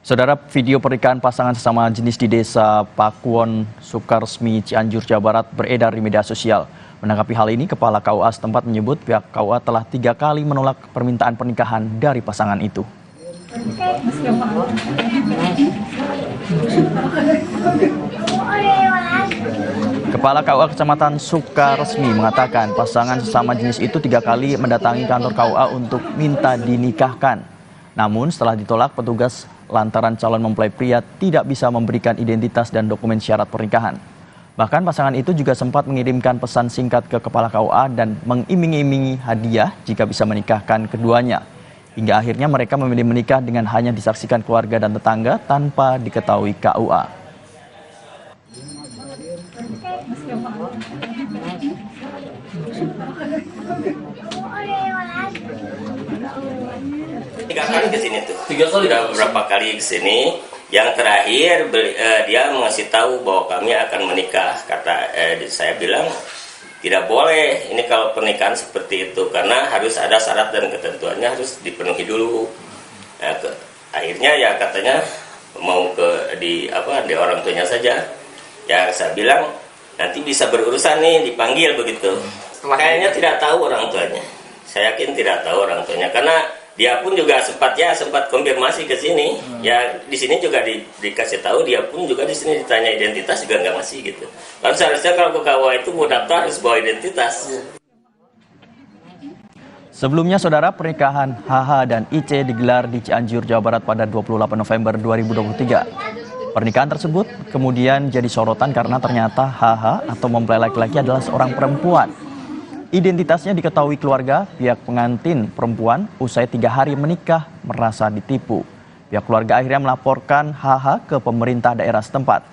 Saudara, video pernikahan pasangan sesama jenis di Desa Pakuwon, Sukaresmi, Cianjur, Jawa Barat beredar di media sosial. Menanggapi hal ini, Kepala KUA setempat menyebut pihak KUA telah 3 kali menolak permintaan pernikahan dari pasangan itu. Kepala KUA Kecamatan Sukaresmi mengatakan pasangan sesama jenis itu 3 kali mendatangi kantor KUA untuk minta dinikahkan. Namun setelah ditolak petugas lantaran calon mempelai pria tidak bisa memberikan identitas dan dokumen syarat pernikahan. Bahkan pasangan itu juga sempat mengirimkan pesan singkat ke Kepala KUA dan mengiming-imingi hadiah jika bisa menikahkan keduanya. Hingga akhirnya mereka memilih menikah dengan hanya disaksikan keluarga dan tetangga tanpa diketahui KUA. Tiga kali ke sini tuh. 3 kali. Udah beberapa kali ke sini. Yang terakhir dia mengasih tahu bahwa kami akan menikah. Saya bilang tidak boleh. Ini kalau pernikahan seperti itu karena harus ada syarat dan ketentuannya harus dipenuhi dulu. Nah, akhirnya ya katanya mau di orang tuanya saja. Yang saya bilang nanti bisa berurusan nih dipanggil begitu. Kayaknya tidak tahu orang tuanya. Saya yakin tidak tahu orang tuanya karena dia pun juga sempat konfirmasi ke sini. Ya di sini juga dikasih tahu, dia pun juga di sini ditanya identitas juga nggak ngasih gitu. Lalu seharusnya kalau ke KUA itu mau daftar harus bawa identitas. Sebelumnya, saudara, pernikahan HH dan IC digelar di Cianjur, Jawa Barat pada 28 November 2023. Pernikahan tersebut kemudian jadi sorotan karena ternyata HH atau mempelai laki-laki adalah seorang perempuan. Identitasnya diketahui keluarga, pihak pengantin perempuan usai 3 hari menikah merasa ditipu. Pihak keluarga akhirnya melaporkan HH ke pemerintah daerah setempat.